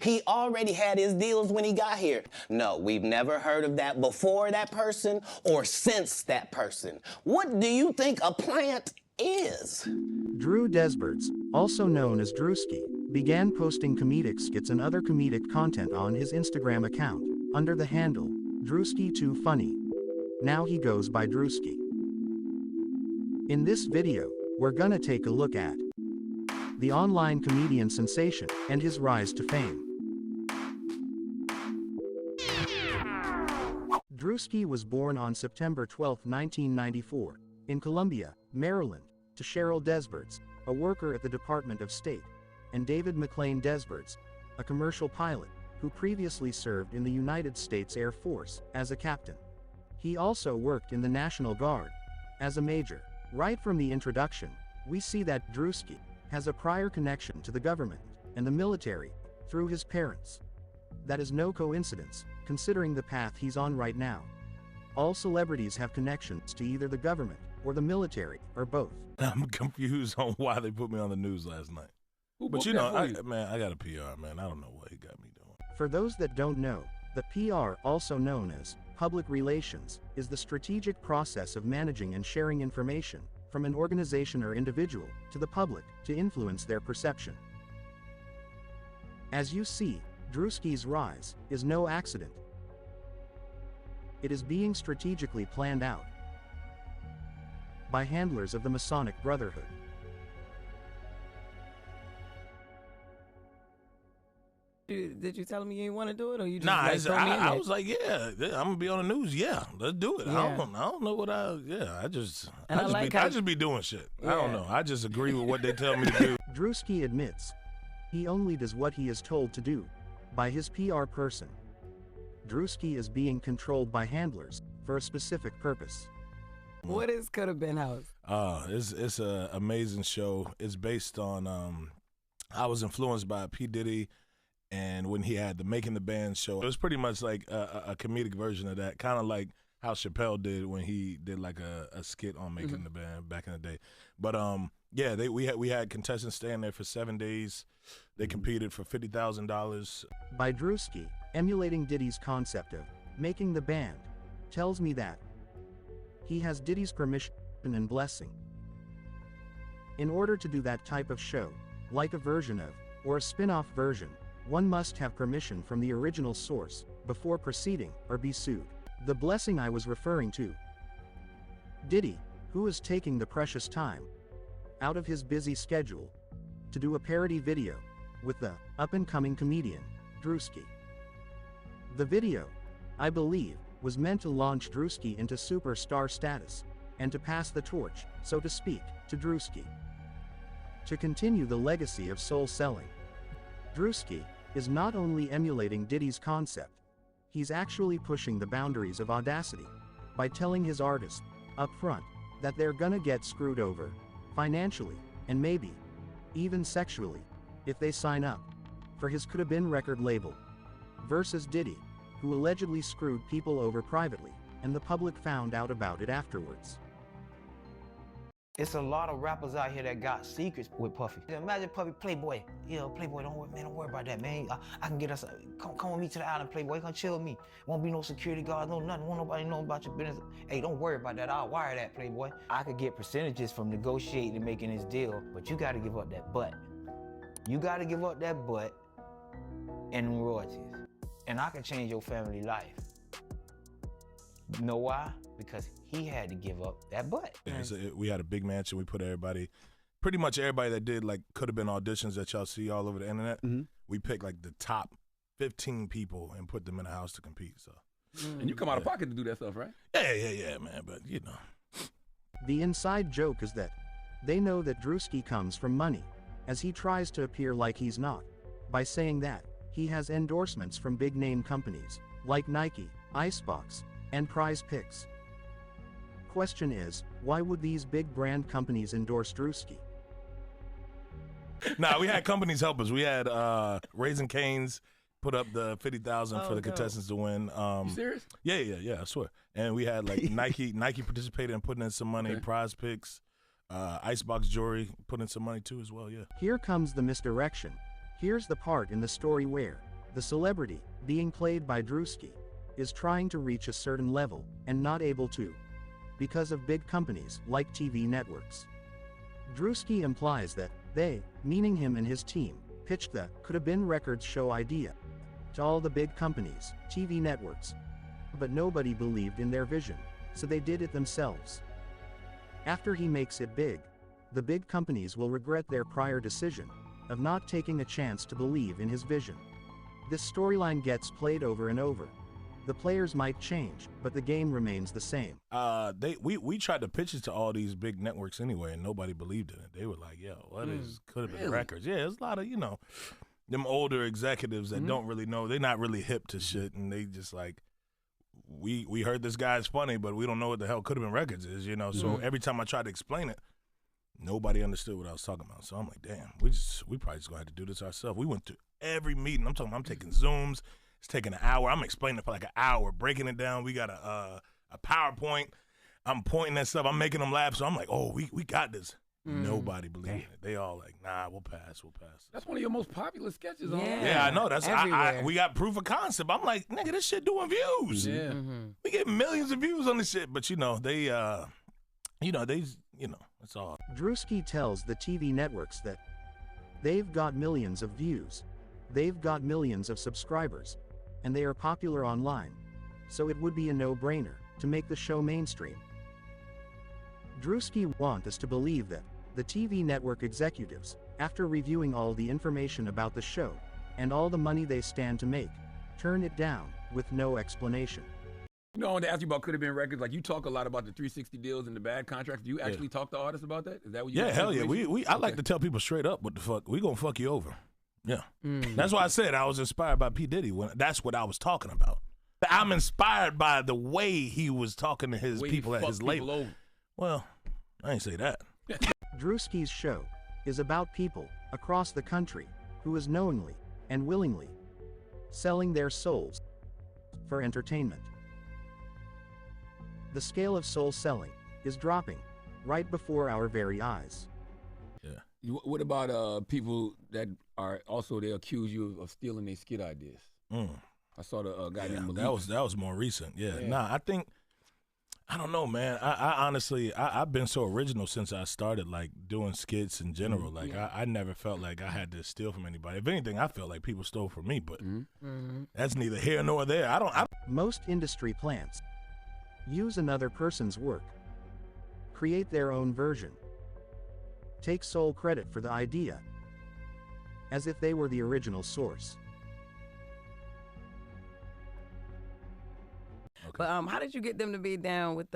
He already had his deals when he got here. No, we've never heard of that before that person or since that person. What do you think a plant is? Drew Desberts, also known as Druski, began posting comedic skits and other comedic content on his Instagram account, under the handle, Druski2Funny. Now he goes by Druski. In this video, we're gonna take a look at the online comedian sensation and his rise to fame. Druski was born on September 12, 1994, in Columbia, Maryland, to Cheryl Desberts, a worker at the Department of State, and David McLean Desberts, a commercial pilot, who previously served in the United States Air Force as a captain. He also worked in the National Guard as a major. Right from the introduction, we see that Druski has a prior connection to the government and the military through his parents. That is no coincidence, considering the path he's on right now. All celebrities have connections to either the government or the military, or both. I'm confused on why they put me on the news last night. But you know, I got a PR, man. I don't know what he got me doing. For those that don't know, the PR, also known as public relations, is the strategic process of managing and sharing information from an organization or individual to the public to influence their perception. As you see, Druski's rise is no accident. It is being strategically planned out by handlers of the Masonic Brotherhood. Did you tell me you didn't want to do it, or you just I was like, yeah, I'm gonna be on the news. Yeah, let's do it. Yeah. I don't know what I just be doing shit. Yeah. I don't know. I just agree with what they tell me to do. Druski admits he only does what he is told to do by his PR person. Druski is being controlled by handlers for a specific purpose. What is Could Have Been House? It's an amazing show. It's based on I was influenced by P. Diddy. And when he had the Making the Band show, it was pretty much like a comedic version of that, kind of like how Chappelle did when he did like a skit on Making the Band back in the day. But yeah, we had contestants staying there for 7 days. They competed for $50,000. By Druski, emulating Diddy's concept of making the band, tells me that he has Diddy's permission and blessing. In order to do that type of show, like a version of, or a spin-off version, one must have permission from the original source before proceeding or be sued. The blessing I was referring to, Diddy, who is taking the precious time out of his busy schedule to do a parody video with the up-and-coming comedian, Druski. The video, I believe, was meant to launch Druski into superstar status and to pass the torch, so to speak, to Druski. To continue the legacy of soul selling. Druski is not only emulating Diddy's concept, he's actually pushing the boundaries of audacity by telling his artists up front that they're gonna get screwed over financially and maybe even sexually if they sign up for his Could Have Been record label, versus Diddy, who allegedly screwed people over privately and the public found out about it afterwards. It's a lot of rappers out here that got secrets with Puffy. Imagine Puffy, Playboy. Playboy, don't worry about that, man. I can get us, come with me to the island, Playboy. Come chill with me. Won't be no security guard, no nothing. Won't nobody know about your business. Hey, don't worry about that. I'll wire that, Playboy. I could get percentages from negotiating and making this deal, but you gotta give up that butt. You gotta give up that butt and royalties. And I can change your family life. You know why? Because he had to give up that butt. Yeah, we had a big mansion. We put pretty much everybody that did like Could Have Been auditions that y'all see all over the internet. We picked like the top 15 people and put them in a house to compete. So, and you come out of pocket to do that stuff, right? Yeah, man. But you know, the inside joke is that they know that Druski comes from money, as he tries to appear like he's not, by saying that he has endorsements from big name companies like Nike, Icebox, and Prize Picks. Question is, why would these big brand companies endorse Druski? Nah, we had companies help us. We had Raising Cane's put up the $50,000 for the contestants to win. You serious? Yeah, I swear. And we had like Nike participated in putting in some money, Prize Picks, Icebox Jewelry put in some money too as well, yeah. Here comes the misdirection. Here's the part in the story where The celebrity, being played by Druski, is trying to reach a certain level and not able to, because of big companies like TV networks. Druski implies that they, meaning him and his team, pitched the could have been records show idea to all the big companies, TV networks, but nobody believed in their vision, so they did it themselves. After he makes it big, the big companies will regret their prior decision of not taking a chance to believe in his vision. This storyline gets played over and over. The players might change, but the game remains the same. We tried to pitch it to all these big networks anyway, and nobody believed in it. They were like, "Yo, what is could have been records?" Yeah, there's a lot of them older executives that don't really know. They're not really hip to shit, and they just like, we heard this guy's funny, but we don't know what the hell could have been records is. So every time I tried to explain it, nobody understood what I was talking about. So I'm like, damn, we probably just gonna have to do this ourselves. We went to every meeting. I'm taking Zooms. It's taking an hour. I'm explaining it for like an hour, breaking it down. We got a PowerPoint. I'm pointing at stuff. I'm making them laugh. So I'm like, oh, we got this. Nobody believed in it. They all like, nah, we'll pass. That's one of your most popular sketches on Yeah, I know. That's we got proof of concept. I'm like, nigga, this shit doing views. Yeah. We get millions of views on this shit. But they it's all. Druski tells the TV networks that they've got millions of views, they've got millions of subscribers, and they are popular online, so it would be a no-brainer to make the show mainstream. Druski wants us to believe that the TV network executives, after reviewing all the information about the show and all the money they stand to make, turn it down with no explanation. I wanted to ask you about could have been records. Like, you talk a lot about the 360 deals and the bad contracts. Do you actually talk to artists about that? Is that what you? Yeah, hell yeah. I like to tell people straight up what the fuck. We gonna fuck you over. Yeah. That's why I said I was inspired by P. Diddy. That's what I was talking about. I'm inspired by the way he was talking to his people at his label. Well, I ain't say that. Druski's show is about people across the country who is knowingly and willingly selling their souls for entertainment. The scale of soul selling is dropping right before our very eyes. Yeah. What about people that are also, they accuse you of stealing their skit ideas? I saw the guy named Malik. That was more recent. Yeah. Nah, I don't know, man. I honestly, I've been so original since I started, like, doing skits in general. Like, I never felt like I had to steal from anybody. If anything, I felt like people stole from me, but that's neither here nor there. Most industry plants use another person's work, create their own version, take sole credit for the idea, as if they were the original source. But how did you get them to be down with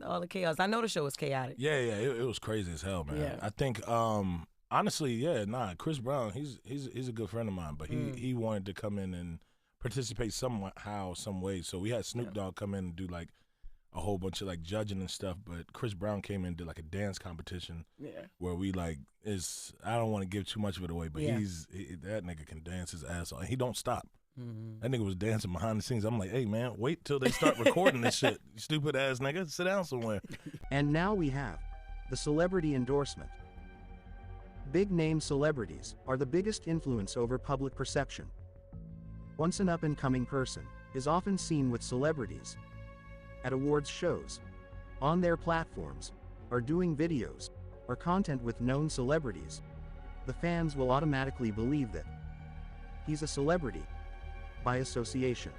all the chaos? I know the show was chaotic. Yeah, it was crazy as hell, man. Yeah. I think honestly, Chris Brown, he's a good friend of mine, but he wanted to come in and participate somehow, some way. So we had Snoop Dogg come in and do like a whole bunch of like judging and stuff, but Chris Brown came in and did like a dance competition where we like I don't want to give too much of it away, but that nigga can dance his ass off and he don't stop. That nigga was dancing behind the scenes. I'm like, hey man, wait till they start recording this shit. You stupid ass nigga, sit down somewhere. And now we have the celebrity endorsement. Big name celebrities are the biggest influence over public perception. Once an up-and-coming person is often seen with celebrities at awards shows, on their platforms, or doing videos or content with known celebrities, the fans will automatically believe that he's a celebrity by association.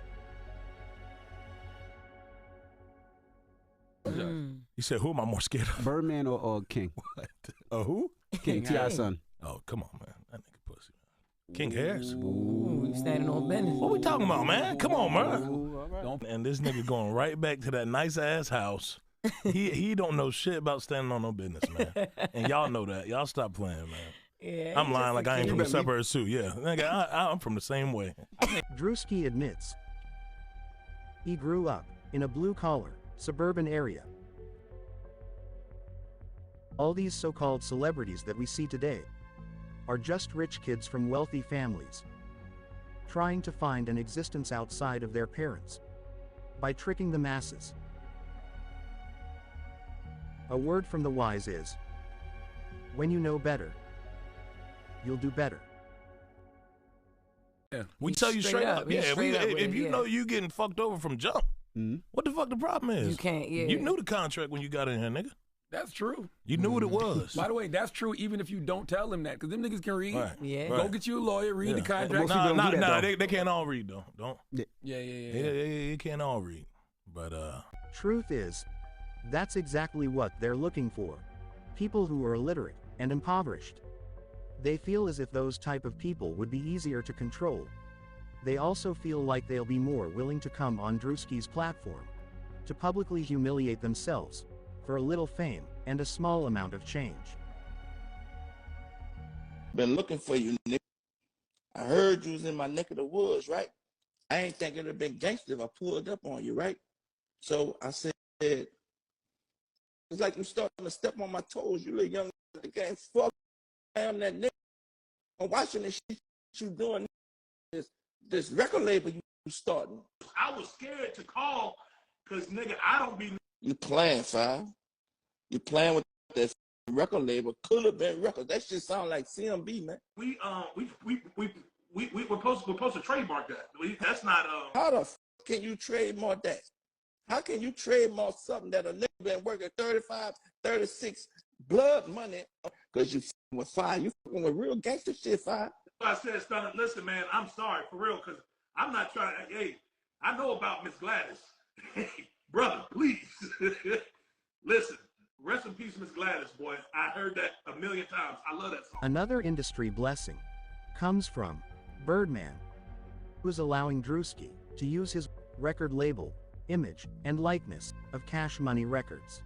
You said, who am I more scared of? Birdman or King? What? Who? King, T.I.'s son. Oh, come on, man. That nigga pussy. King Harris? Ooh, you standing on business. What we talking about, man? Come on, man. And this nigga going right back to that nice ass house. He don't know shit about standing on no business, man. And y'all know that. Y'all stop playing, man. Yeah, I'm lying like I ain't from the suburbs too. Yeah, nigga, I'm from the same way. Druski admits he grew up in a blue-collar, suburban area. All these so-called celebrities that we see today are just rich kids from wealthy families, trying to find an existence outside of their parents by tricking the masses. A word from the wise is, when you know better, you'll do better. Yeah. We tell you straight up. He's Yeah, straight up with if it, you yeah. know you getting fucked over from jump, what the fuck the problem is? You can't, yeah. You knew the contract when you got in here, nigga. That's true. You knew what it was. By the way, that's true even if you don't tell them that, because them niggas can read. Right. Yeah. Go get you a lawyer, read the contract. Nah, they can't all read, though. Don't. Yeah. They can't all read. But, Truth is, that's exactly what they're looking for. People who are illiterate and impoverished. They feel as if those type of people would be easier to control. They also feel like they'll be more willing to come on Druski's platform to publicly humiliate themselves for a little fame and a small amount of change. Been looking for you, nigga. I heard you was in my neck of the woods, right? I ain't think it'd have been gangster if I pulled up on you, right? So I said, it's like you starting to step on my toes, you little young nigga. The game, fuck, I am that nigga. I'm watching this shit you doing, this record label you starting. I was scared to call because, nigga, I don't be. You playing, Five. You playing with that record label. Could have been records. That shit sound like CMB, man. We're supposed to trademark that. That's not. How the f can you trademark that? How can you trademark something that a nigga been working 35, 36 blood money? Because you f***ing with Five. You f***ing with real gangster shit, Five. I said, Stunner, listen, man, I'm sorry for real, because I'm not trying to. Hey, I know about Miss Gladys. Hey, brother, please. Listen, rest in peace, Miss Gladys, boy. I heard that a million times. I love that song. Another industry blessing comes from Birdman, who's allowing Druski to use his record label, image, and likeness of Cash Money Records.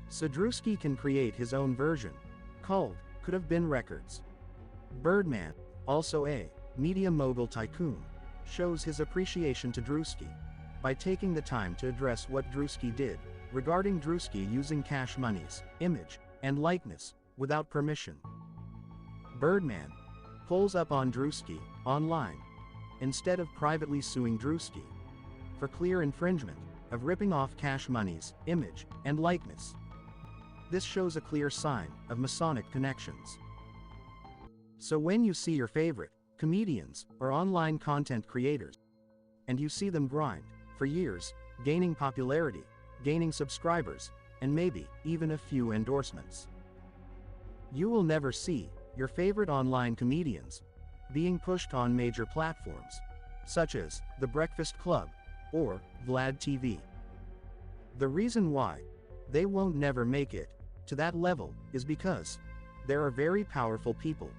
So Druski can create his own version, called Could Have Been Records. Birdman, also a media mogul tycoon, shows his appreciation to Druski by taking the time to address what Druski did regarding Druski using Cash Money's image and likeness without permission. Birdman pulls up on Druski online instead of privately suing Druski for clear infringement of ripping off Cash Money's image and likeness. This shows a clear sign of Masonic connections. So when you see your favorite comedians or online content creators, and you see them grind for years, gaining popularity, gaining subscribers, and maybe even a few endorsements, you will never see your favorite online comedians being pushed on major platforms, such as The Breakfast Club or Vlad TV. The reason why they won't never make it to that level is because there are very powerful people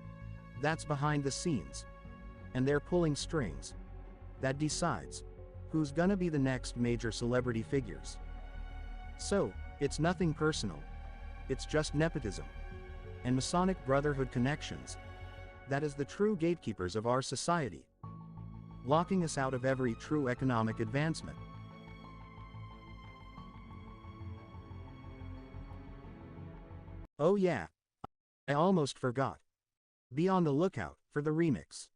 that's behind the scenes, and they're pulling strings that decides who's gonna be the next major celebrity figures. So, it's nothing personal, it's just nepotism and Masonic Brotherhood connections that is the true gatekeepers of our society, locking us out of every true economic advancement. Oh yeah, I almost forgot. Be on the lookout for the remix.